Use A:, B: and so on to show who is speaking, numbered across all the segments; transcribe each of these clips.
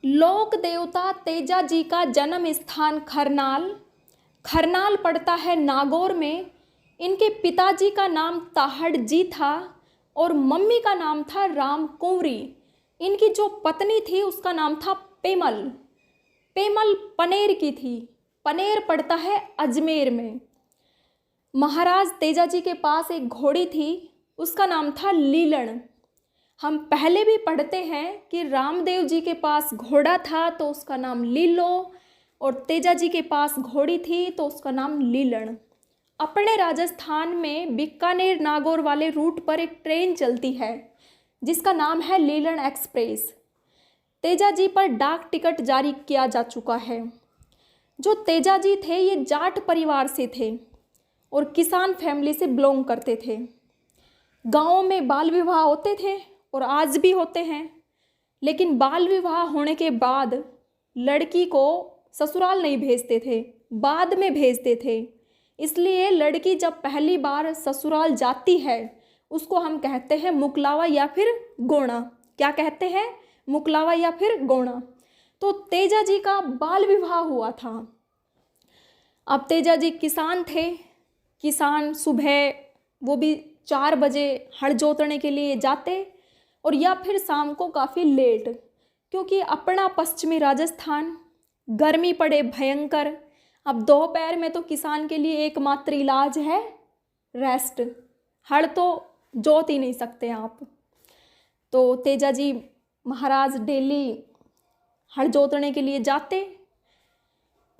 A: लोक देवता तेजा जी का जन्म स्थान खरनाल। खरनाल पड़ता है नागौर में। इनके पिताजी का नाम ताहड़ जी था और मम्मी का नाम था राम कुंवरी। इनकी जो पत्नी थी उसका नाम था पेमल। पेमल पनेर की थी। पनेर पड़ता है अजमेर में। महाराज तेजा जी के पास एक घोड़ी थी, उसका नाम था लीलन। हम पहले भी पढ़ते हैं कि रामदेव जी के पास घोड़ा था तो उसका नाम लीलो, और तेजा जी के पास घोड़ी थी तो उसका नाम लीलन। अपने राजस्थान में बीकानेर नागौर वाले रूट पर एक ट्रेन चलती है जिसका नाम है लीलन एक्सप्रेस। तेजा जी पर डाक टिकट जारी किया जा चुका है। जो तेजा जी थे ये जाट परिवार से थे और किसान फैमिली से बिलोंग करते थे। गाँव में बाल विवाह होते थे और आज भी होते हैं, लेकिन बाल विवाह होने के बाद लड़की को ससुराल नहीं भेजते थे, बाद में भेजते थे। इसलिए लड़की जब पहली बार ससुराल जाती है उसको हम कहते हैं मुकलावा या फिर गोणा। क्या कहते हैं? मुकलावा या फिर गोणा। तो तेजा जी का बाल विवाह हुआ था। अब तेजा जी किसान थे। किसान सुबह वो भी 4 बजे हल जोतने के लिए जाते और या फिर शाम को काफ़ी लेट, क्योंकि अपना पश्चिमी राजस्थान, गर्मी पड़े भयंकर। अब दोपहर में तो किसान के लिए एकमात्र इलाज है रेस्ट। हल तो जोत ही नहीं सकते आप। तो तेजा जी महाराज डेली हल जोतने के लिए जाते।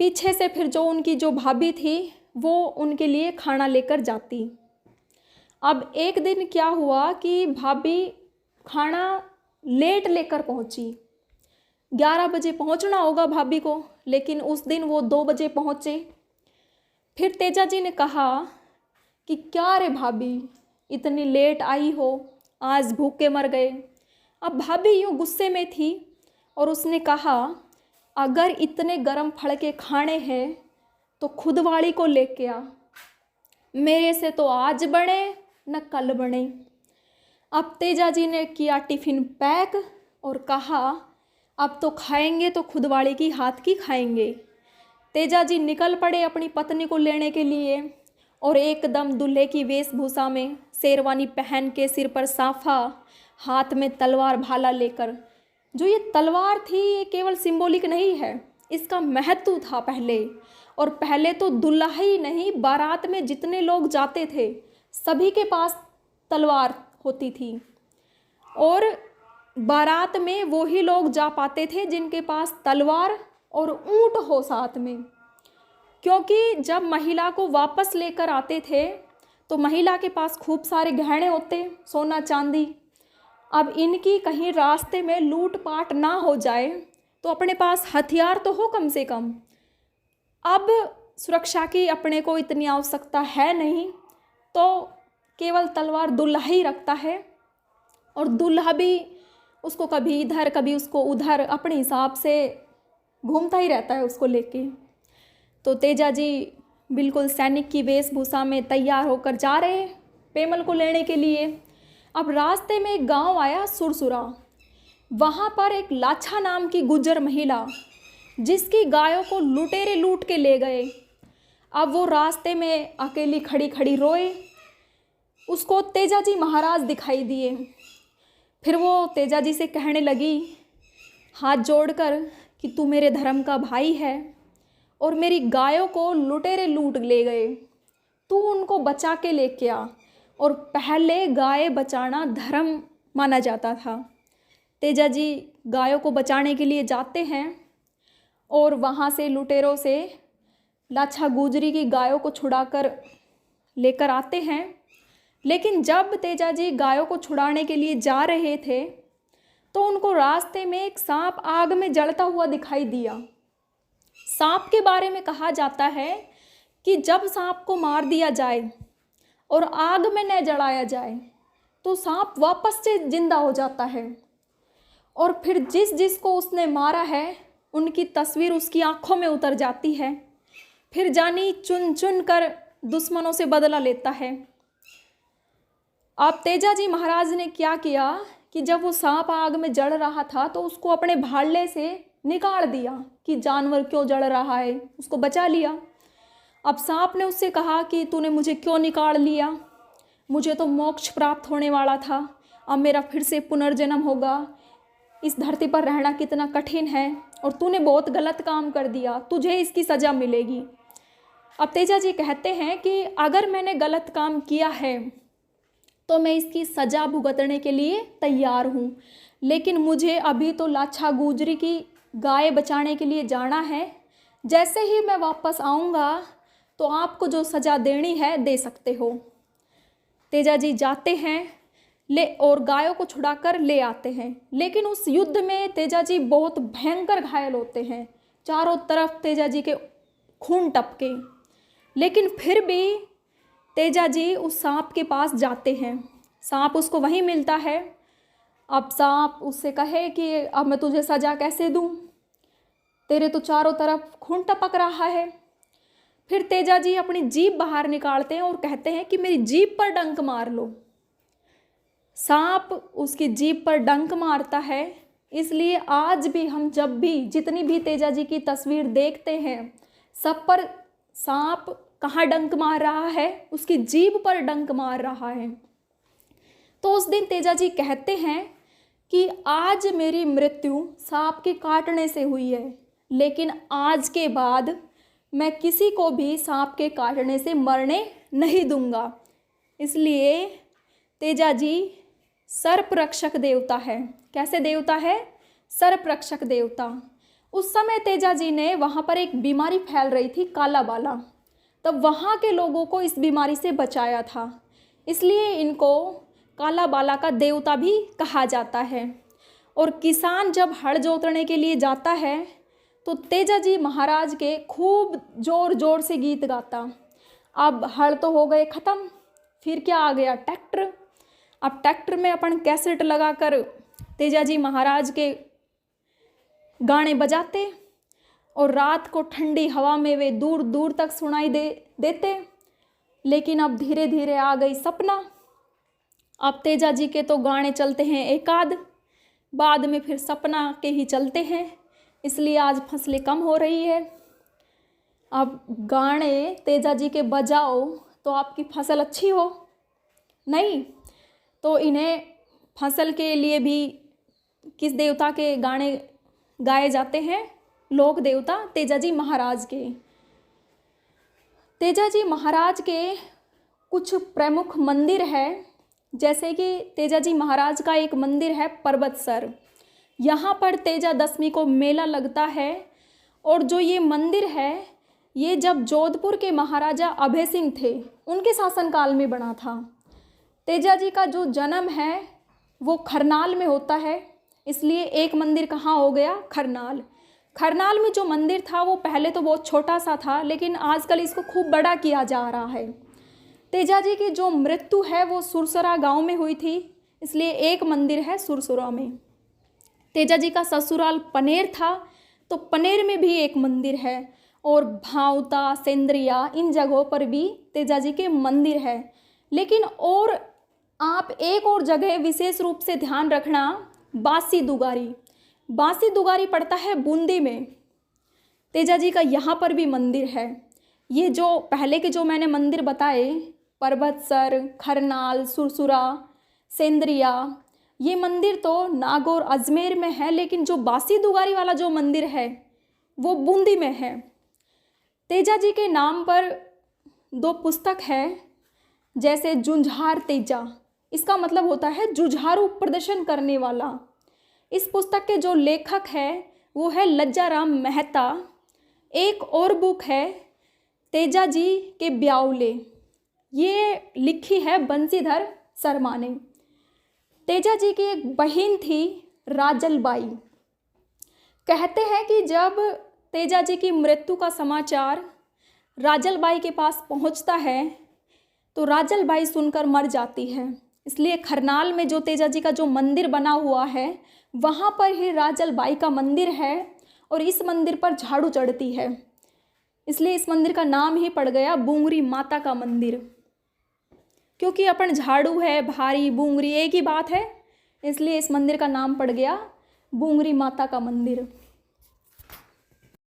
A: पीछे से फिर जो उनकी जो भाभी थी वो उनके लिए खाना लेकर जाती। अब एक दिन क्या हुआ कि भाभी खाना लेट लेकर पहुंची। 11 बजे पहुंचना होगा भाभी को, लेकिन उस दिन वो 2 बजे पहुंचे। फिर तेजा जी ने कहा कि क्या रे भाभी, इतनी लेट आई हो, आज भूखे मर गए। अब भाभी यूँ गुस्से में थी और उसने कहा अगर इतने गरम फल के खाने हैं तो खुद वाली को लेके आ, मेरे से तो आज बने न कल बने। अब तेजा जी ने किया टिफ़िन पैक और कहा अब तो खाएंगे तो खुदवाड़ी की हाथ की खाएंगे। तेजा जी निकल पड़े अपनी पत्नी को लेने के लिए और एकदम दूल्हे की वेशभूषा में, शेरवानी पहन के, सिर पर साफा, हाथ में तलवार भाला लेकर। जो ये तलवार थी ये केवल सिंबॉलिक नहीं है, इसका महत्व था पहले। और पहले तो दूल्हा ही नहीं, बारात में जितने लोग जाते थे सभी के पास तलवार होती थी। और बारात में वो ही लोग जा पाते थे जिनके पास तलवार और ऊंट हो साथ में, क्योंकि जब महिला को वापस लेकर आते थे तो महिला के पास खूब सारे गहने होते, सोना चांदी। अब इनकी कहीं रास्ते में लूटपाट ना हो जाए तो अपने पास हथियार तो हो कम से कम। अब सुरक्षा की अपने को इतनी आवश्यकता है नहीं, तो केवल तलवार दूल्हा ही रखता है और दूल्हा भी उसको कभी इधर कभी उसको उधर अपने हिसाब से घूमता ही रहता है उसको लेके। तो तेजा जी बिल्कुल सैनिक की वेशभूषा में तैयार होकर जा रहे पेमल को लेने के लिए। अब रास्ते में एक गांव आया सुरसुरा। वहाँ पर एक लाछा नाम की गुज्जर महिला जिसकी गायों को लुटेरे लूट के ले गए। अब वो रास्ते में अकेली खड़ी खड़ी रोए। उसको तेजा जी महाराज दिखाई दिए। फिर वो तेजा जी से कहने लगी हाथ जोड़कर कि तू मेरे धर्म का भाई है और मेरी गायों को लुटेरे लूट ले गए, तू उनको बचा के लेके आ। और पहले गाय बचाना धर्म माना जाता था। तेजा जी गायों को बचाने के लिए जाते हैं और वहाँ से लुटेरों से लाछा गुजरी की गायों को छुड़ाकर लेकर आते हैं। लेकिन जब तेजा जी गायों को छुड़ाने के लिए जा रहे थे तो उनको रास्ते में एक सांप आग में जलता हुआ दिखाई दिया। सांप के बारे में कहा जाता है कि जब सांप को मार दिया जाए और आग में न जलाया जाए तो सांप वापस से जिंदा हो जाता है और फिर जिस जिसको उसने मारा है उनकी तस्वीर उसकी आंखों में उतर जाती है। फिर जानी चुन चुन कर दुश्मनों से बदला लेता है। अब तेजा जी महाराज ने क्या किया कि जब वो सांप आग में जल रहा था तो उसको अपने भाले से निकाल दिया कि जानवर क्यों जल रहा है, उसको बचा लिया। अब सांप ने उससे कहा कि तूने मुझे क्यों निकाल लिया, मुझे तो मोक्ष प्राप्त होने वाला था, अब मेरा फिर से पुनर्जन्म होगा, इस धरती पर रहना कितना कठिन है और तूने बहुत गलत काम कर दिया, तुझे इसकी सज़ा मिलेगी। अब तेजा जी कहते हैं कि अगर मैंने गलत काम किया है तो मैं इसकी सज़ा भुगतने के लिए तैयार हूँ, लेकिन मुझे अभी तो लाछा गुजरी की गाय बचाने के लिए जाना है। जैसे ही मैं वापस आऊँगा तो आपको जो सज़ा देनी है दे सकते हो। तेजा जी जाते हैं ले और गायों को छुड़ाकर ले आते हैं, लेकिन उस युद्ध में तेजा जी बहुत भयंकर घायल होते हैं, चारों तरफ तेजा जी के खून टपके, लेकिन फिर भी तेजा जी उस सांप के पास जाते हैं। सांप उसको वहीं मिलता है। अब सांप उससे कहे कि अब मैं तुझे सज़ा कैसे दूँ, तेरे तो चारों तरफ खून टपक रहा है। फिर तेजा जी अपनी जीभ बाहर निकालते हैं और कहते हैं कि मेरी जीभ पर डंक मार लो। सांप उसकी जीभ पर डंक मारता है। इसलिए आज भी हम जब भी जितनी भी तेजा जी की तस्वीर देखते हैं, सब पर सांप कहाँ डंक मार रहा है, उसकी जीभ पर डंक मार रहा है। तो उस दिन तेजा जी कहते हैं कि आज मेरी मृत्यु सांप के काटने से हुई है, लेकिन आज के बाद मैं किसी को भी सांप के काटने से मरने नहीं दूंगा। इसलिए तेजा जी सर्प रक्षक देवता है। कैसे देवता है? सर्प रक्षक देवता। उस समय तेजा जी ने वहाँ पर एक बीमारी फैल रही थी, काला बाला, तब वहाँ के लोगों को इस बीमारी से बचाया था, इसलिए इनको काला बाला का देवता भी कहा जाता है। और किसान जब हल जोतने के लिए जाता है तो तेजा जी महाराज के खूब ज़ोर ज़ोर से गीत गाता। अब हल तो हो गए ख़त्म, फिर क्या आ गया? ट्रैक्टर। अब ट्रैक्टर में अपन कैसेट लगाकर तेजा जी महाराज के गाने बजाते और रात को ठंडी हवा में वे दूर दूर तक सुनाई देते। लेकिन अब धीरे धीरे आ गई सपना। अब तेजा जी के तो गाने चलते हैं एकाध, बाद में फिर सपना के ही चलते हैं, इसलिए आज फसलें कम हो रही है। अब गाने तेजा जी के बजाओ तो आपकी फसल अच्छी हो, नहीं तो इन्हें फसल के लिए भी किस देवता के गाने गाए जाते हैं? लोक देवता तेजा जी महाराज के। तेजा जी महाराज के कुछ प्रमुख मंदिर है, जैसे कि तेजा जी महाराज का एक मंदिर है पर्वतसर। यहाँ पर तेजा दशमी को मेला लगता है। और जो ये मंदिर है, ये जब जोधपुर के महाराजा अभय सिंह थे उनके शासनकाल में बना था। तेजा जी का जो जन्म है वो खरनाल में होता है, इसलिए एक मंदिर कहाँ हो गया? खरनाल। खरनाल में जो मंदिर था वो पहले तो बहुत छोटा सा था, लेकिन आजकल इसको खूब बड़ा किया जा रहा है। तेजा जी की जो मृत्यु है वो सुरसरा गांव में हुई थी, इसलिए एक मंदिर है सुरसरा में। तेजा जी का ससुराल पनेर था, तो पनेर में भी एक मंदिर है। और भावता, सेंद्रिया, इन जगहों पर भी तेजा जी के मंदिर है। लेकिन और आप एक और जगह विशेष रूप से ध्यान रखना, बासी दुगारी। बासी दुगारी पड़ता है बूंदी में। तेजा जी का यहाँ पर भी मंदिर है। ये जो पहले के जो मैंने मंदिर बताए, पर्वतसर, खरनाल, सुरसुरा, सेंद्रिया, ये मंदिर तो नागौर अजमेर में है, लेकिन जो बासी दुगारी वाला जो मंदिर है वो बूंदी में है। तेजा जी के नाम पर दो पुस्तक है, जैसे जुझार तेजा, इसका मतलब होता है जुझारू प्रदर्शन करने वाला। इस पुस्तक के जो लेखक है वो है लज्जाराम मेहता। एक और बुक है तेजा जी के ब्याउले, ये लिखी है बंसीधर शर्मा ने। तेजा जी की एक बहन थी राजलबाई। कहते हैं कि जब तेजा जी की मृत्यु का समाचार राजलबाई के पास पहुंचता है तो राजलबाई सुनकर मर जाती है। इसलिए खरनाल में जो तेजा जी का जो मंदिर बना हुआ है वहाँ पर ही राजलबाई का मंदिर है और इस मंदिर पर झाड़ू चढ़ती है, इसलिए इस मंदिर का नाम ही पड़ गया बूंगरी माता का मंदिर। क्योंकि अपन झाड़ू है, भारी, बूंगरी एक ही बात है, इसलिए इस मंदिर का नाम पड़ गया बुंगरी माता का मंदिर।